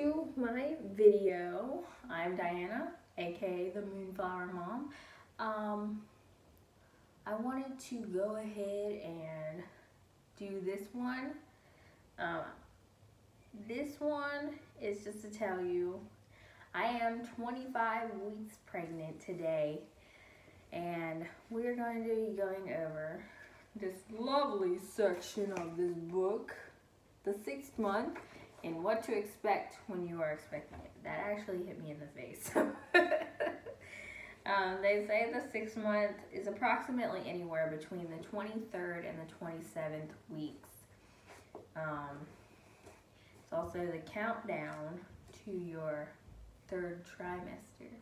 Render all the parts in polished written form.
to my video. I'm Diana, aka the Moonflower Mom. I wanted to go ahead and do this one. This one is just to tell you I am 25 weeks pregnant today, and we're going to be going over this lovely section of this book, the 6th month, and what to expect when you are expecting it. That actually hit me in the face. They say the 6th month is approximately anywhere between the 23rd and the 27th weeks. It's also the countdown to your 3rd trimester.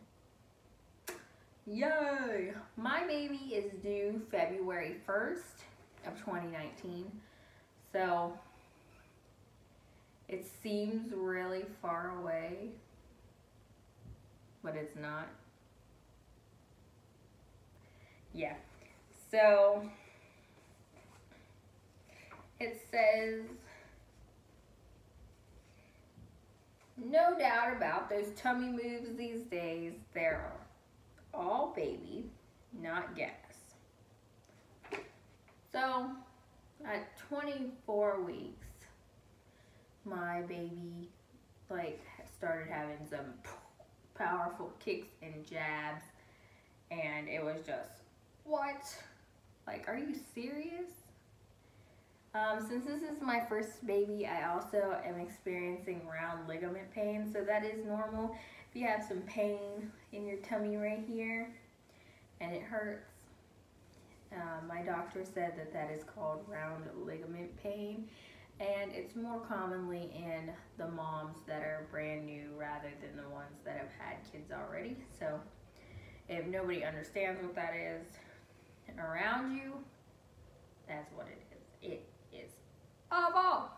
Yay! My baby is due February 1st of 2019. So it seems really far away, but it's not. Yeah. So it says, no doubt about those tummy moves these days, they're all baby, not gas. So at 24 weeks, my baby started having some powerful kicks and jabs, and it was just, what? Like, are you serious? Since this is my first baby, I also am experiencing round ligament pain, so that is normal. If you have some pain in your tummy right here and it hurts, my doctor said that that is called round ligament pain, and it's more commonly in the moms that are brand new rather than the ones that have had kids already. So if nobody understands what that is around you, that's what it is. It is awful.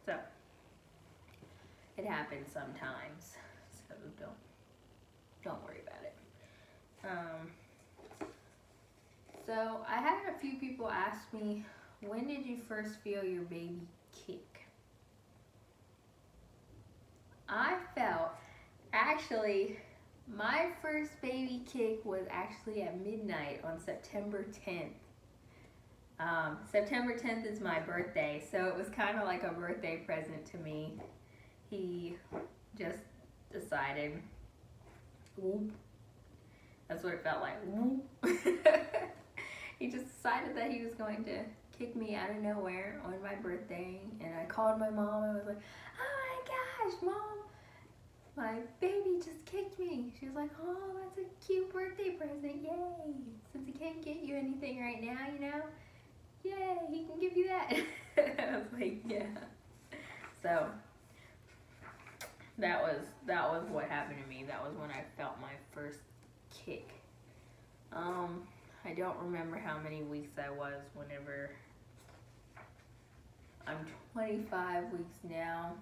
So it happens sometimes, so don't worry about it. So I had a few people ask me, when did you first feel your baby kick? I felt, actually, my first baby kick was actually at midnight on September 10th. September 10th is my birthday, so it was kind of like a birthday present to me. He just decided, whoop. That's what it felt like, whoop. He just decided that he was going to kick me out of nowhere on my birthday, and I called my mom and I was like, oh my gosh, Mom, my baby just kicked me. She was like, oh, that's a cute birthday present, yay. Since he can't get you anything right now, you know, yay, he can give you that. I was like, yeah. So that was what happened to me. That was when I felt my first kick. I don't remember how many weeks I was whenever. I'm 25 weeks now.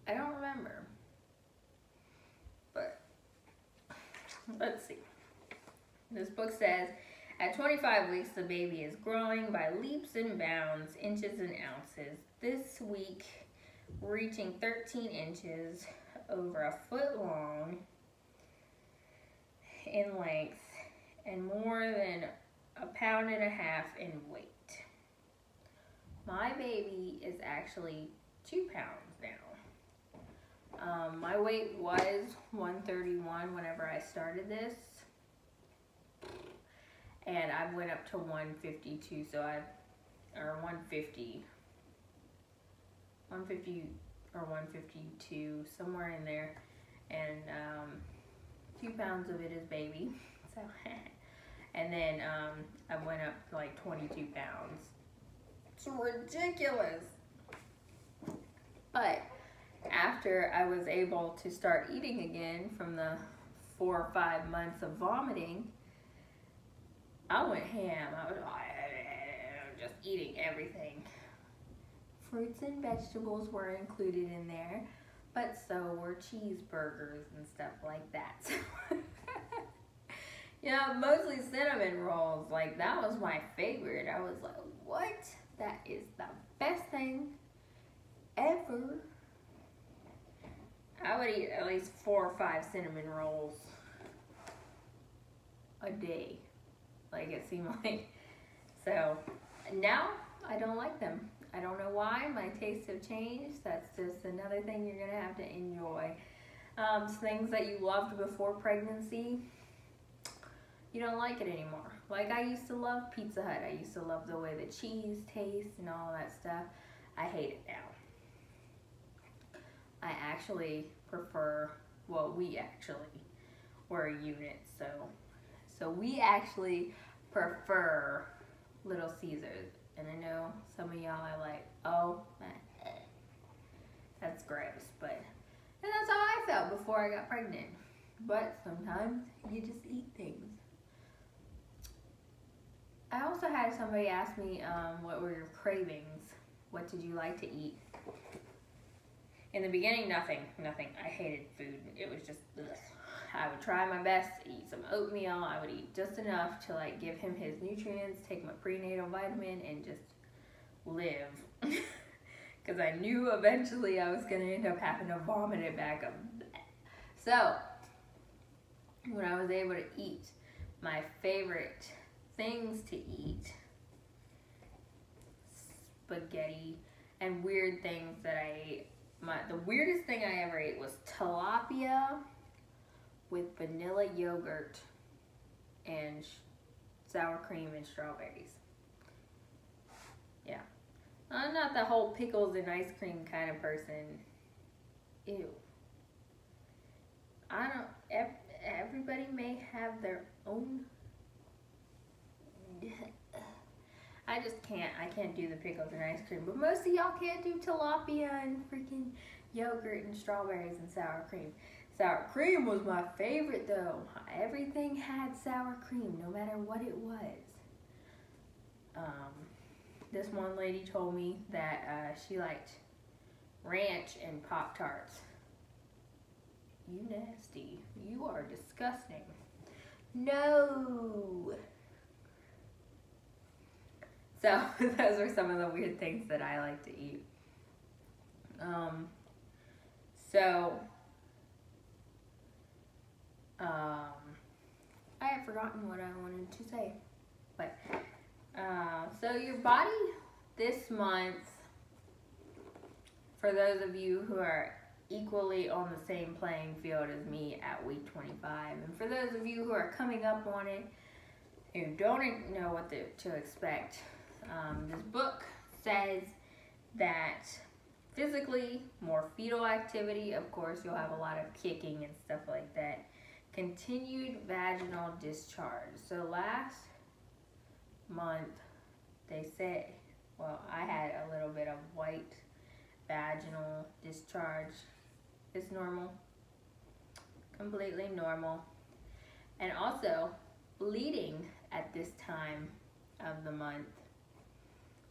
I don't remember. But let's see. This book says, at 25 weeks, the baby is growing by leaps and bounds, inches and ounces. This week, reaching 13 inches, over a foot long in length, and more than 1.5 pounds in weight. My baby is actually 2 pounds now. My weight was 131 whenever I started this, and I went up to 152, so or 150 or 152, somewhere in there, and 2 pounds of it is baby. So, and then I went up to like 22 pounds. It's ridiculous. But after I was able to start eating again from the 4 or 5 months of vomiting, I went ham. I was just eating everything. Fruits and vegetables were included in there, but so were cheeseburgers and stuff like that. Yeah, mostly cinnamon rolls. Like, that was my favorite. I was like, what? That is the best thing ever. I would eat at least 4 or 5 cinnamon rolls a day. Like, it seemed like. So, now I don't like them. I don't know why. My tastes have changed. That's just another thing you're going to have to enjoy. Things that you loved before pregnancy, you don't like it anymore. Like, I used to love Pizza Hut. I used to love the way the cheese tastes and all that stuff. I hate it now. I actually prefer, well, we actually, we're a unit, so we actually prefer Little Caesars. And I know some of y'all are like, oh, that's gross, but, and that's how I felt before I got pregnant. But sometimes you just eat things. I also had somebody ask me, what were your cravings? What did you like to eat? In the beginning, nothing. I hated food. It was just, ugh. I would try my best to eat some oatmeal. I would eat just enough to like give him his nutrients, take my prenatal vitamin, and just live. Because I knew eventually I was going to end up having to vomit it back up. So, when I was able to eat my favorite things to eat, spaghetti, and weird things that I ate. The weirdest thing I ever ate was tilapia with vanilla yogurt and sour cream and strawberries. Yeah. I'm not the whole pickles and ice cream kind of person. Ew. I don't, everybody may have their own. I just can't. I can't do the pickles and ice cream. But most of y'all can't do tilapia and freaking yogurt and strawberries and sour cream. Sour cream was my favorite though. Everything had sour cream, no matter what it was. This one lady told me that she liked ranch and Pop-Tarts. You nasty. You are disgusting. No. So those are some of the weird things that I like to eat. I have forgotten what I wanted to say. But, so your body this month, for those of you who are equally on the same playing field as me at week 25, and for those of you who are coming up on it, who don't know what to expect, this book says that physically, more fetal activity, of course you'll have a lot of kicking and stuff like that, continued vaginal discharge. So last month they said, well, I had a little bit of white vaginal discharge. It's normal, completely normal. And also bleeding at this time of the month,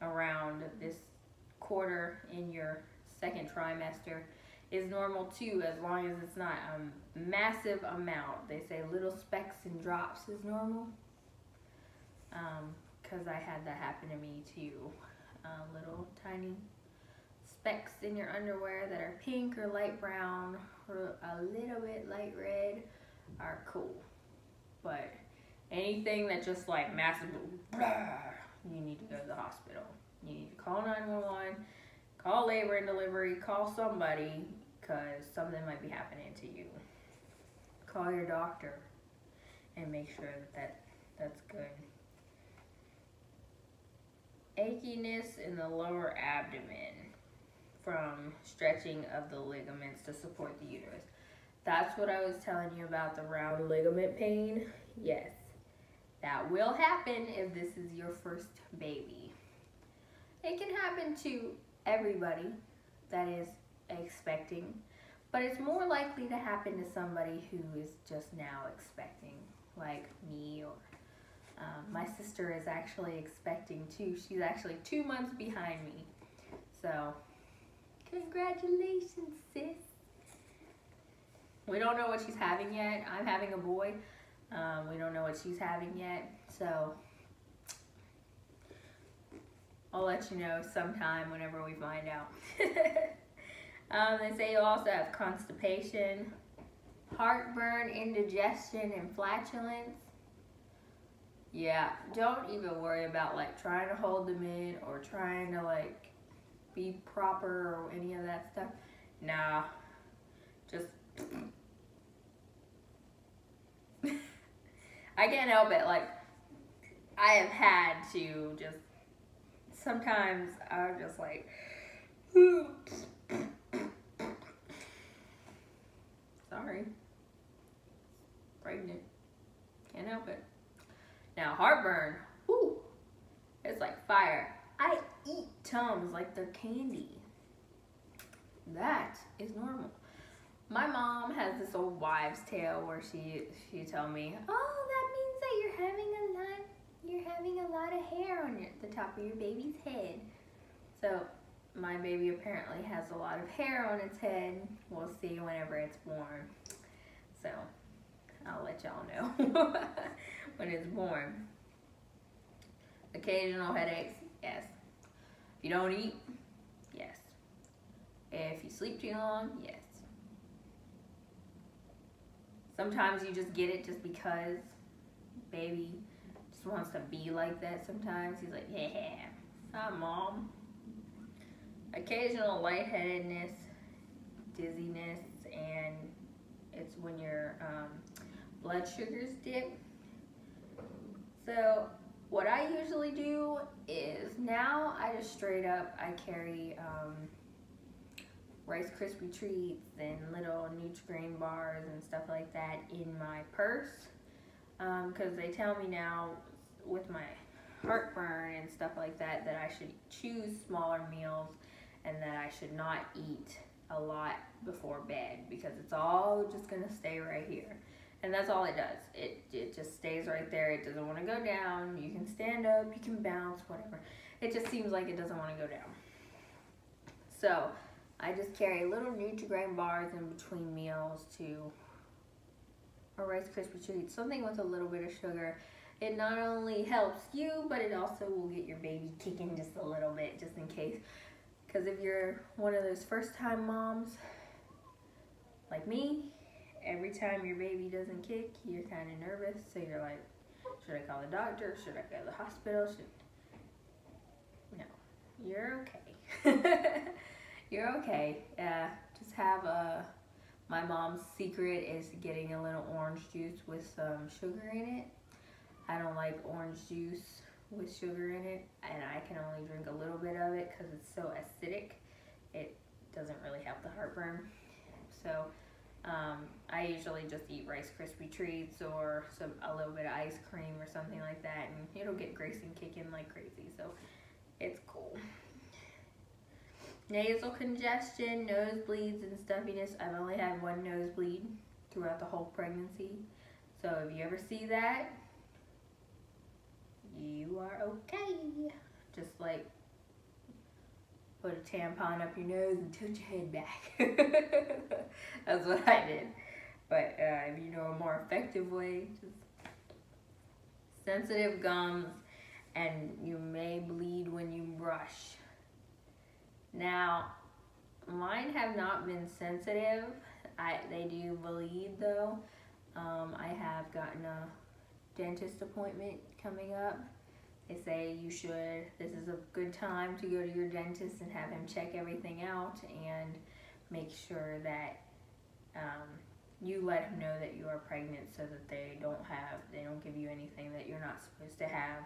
around this quarter in your second trimester, is normal too, as long as it's not a massive amount. They say little specks and drops is normal, because I had that happen to me too. Little tiny specks in your underwear that are pink or light brown or a little bit light red are cool, but anything that just like massive, you need to go to the hospital. You need to call 911, call labor and delivery, call somebody, because something might be happening to you. Call your doctor and make sure that's good. Achiness in the lower abdomen from stretching of the ligaments to support the uterus. That's what I was telling you about, the round ligament pain. Yes, that will happen if this is your first baby. It can happen to everybody that is expecting, but it's more likely to happen to somebody who is just now expecting, like me, or my sister is actually expecting too. She's actually 2 months behind me. So, congratulations, sis. We don't know what she's having yet. I'm having a boy. We don't know what she's having yet, so I'll let you know sometime whenever we find out. They say you also have constipation, heartburn, indigestion, and flatulence. Yeah, don't even worry about like trying to hold them in or trying to like be proper or any of that stuff. Nah, just I can't help it. Like, I have had to just, sometimes I'm just like, sorry, pregnant, can't help it. Now, heartburn, whoo, it's like fire. I eat Tums like they're candy. That is normal. My mom has this old wives' tale where she tell me, oh, that means that you're having a lot of hair on the top of your baby's head. So my baby apparently has a lot of hair on its head. We'll see whenever it's born. So I'll let y'all know when it's born. Occasional headaches, yes. If you don't eat, yes. If you sleep too long, yes. Sometimes you just get it just because baby just wants to be like that sometimes. He's like, yeah, hi, Mom. Occasional lightheadedness, dizziness, and it's when your blood sugars dip. So what I usually do is now I just straight up, I carry Rice Krispie treats and little Nutri-Grain bars and stuff like that in my purse, because they tell me now with my heartburn and stuff like that that I should choose smaller meals and that I should not eat a lot before bed because it's all just gonna stay right here, and that's all it does. It just stays right there. It doesn't want to go down. You can stand up, you can bounce, whatever. It just seems like it doesn't want to go down. So I just carry little Nutri-Grain bars in between meals to a Rice Krispie treat, something with a little bit of sugar. It not only helps you, but it also will get your baby kicking just a little bit, just in case. Because if you're one of those first-time moms, like me, every time your baby doesn't kick, you're kind of nervous. So you're like, should I call the doctor? Should I go to the hospital? No, you're okay. You're okay. Just have my mom's secret is getting a little orange juice with some sugar in it. I don't like orange juice with sugar in it, and I can only drink a little bit of it because it's so acidic. It doesn't really help the heartburn. So I usually just eat Rice Krispie treats or a little bit of ice cream or something like that, and it'll get Grayson kicking like crazy. So it's cool. Nasal congestion, nosebleeds, and stuffiness. I've only had one nosebleed throughout the whole pregnancy. So if you ever see that, you are okay. Just like put a tampon up your nose and tilt your head back. That's what I did. But if you know a more effective way, just sensitive gums, and you may bleed when you brush. Now, mine have not been sensitive. They do bleed though. I have gotten a dentist appointment coming up. They say this is a good time to go to your dentist and have him check everything out and make sure that you let him know that you are pregnant so that they don't give you anything that you're not supposed to have.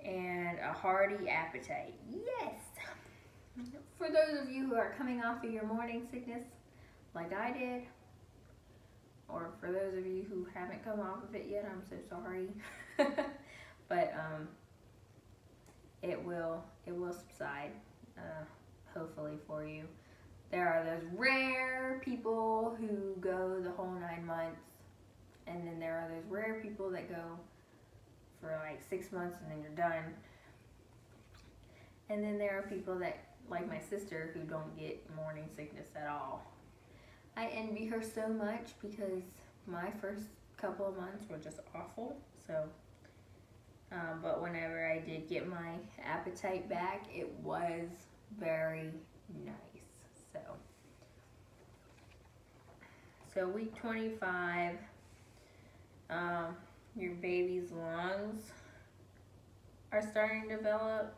And a hearty appetite. Yes! For those of you who are coming off of your morning sickness, like I did, or for those of you who haven't come off of it yet, I'm so sorry. But it will subside, hopefully for you. There are those rare people who go the whole 9 months, and then there are those rare people that go for like 6 months and then you're done. And then there are people that, like my sister, who don't get morning sickness at all. I envy her so much because my first couple of months were just awful. So, but whenever I did get my appetite back, it was very nice. So week 25, your baby's lungs are starting to develop,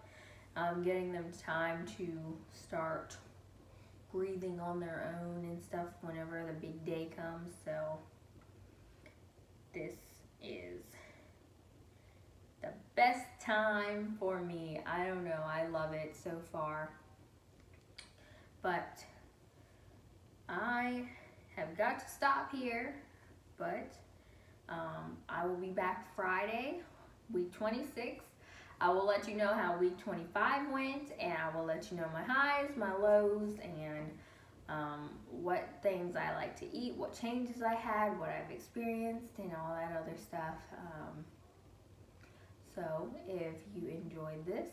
getting them time to start breathing on their own and stuff whenever the big day comes. So this is the best time for me. I don't know, I love it so far. But I have got to stop here, but I will be back Friday, week 26. I will let you know how week 25 went, and I will let you know my highs, my lows, and what things I like to eat, what changes I had, what I've experienced, and all that other stuff. So if you enjoyed this,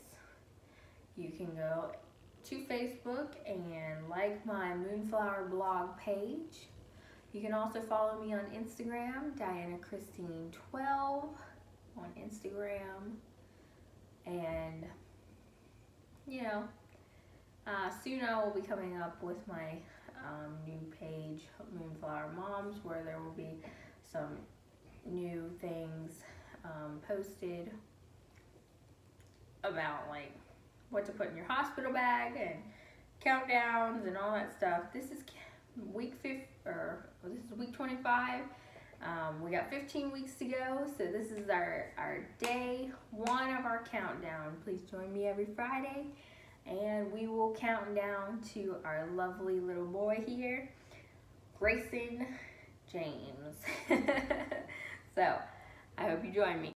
you can go to Facebook and like my Moonflower blog page. You can also follow me on Instagram, DianaChristine12 on Instagram. And, you know, soon I will be coming up with my new page, Moonflower Moms, where there will be some new things posted about, like, what to put in your hospital bag and countdowns and all that stuff. This is week 25. We got 15 weeks to go, so this is our day 1 of our countdown. Please join me every Friday, and we will count down to our lovely little boy here, Grayson James. So I hope you join me.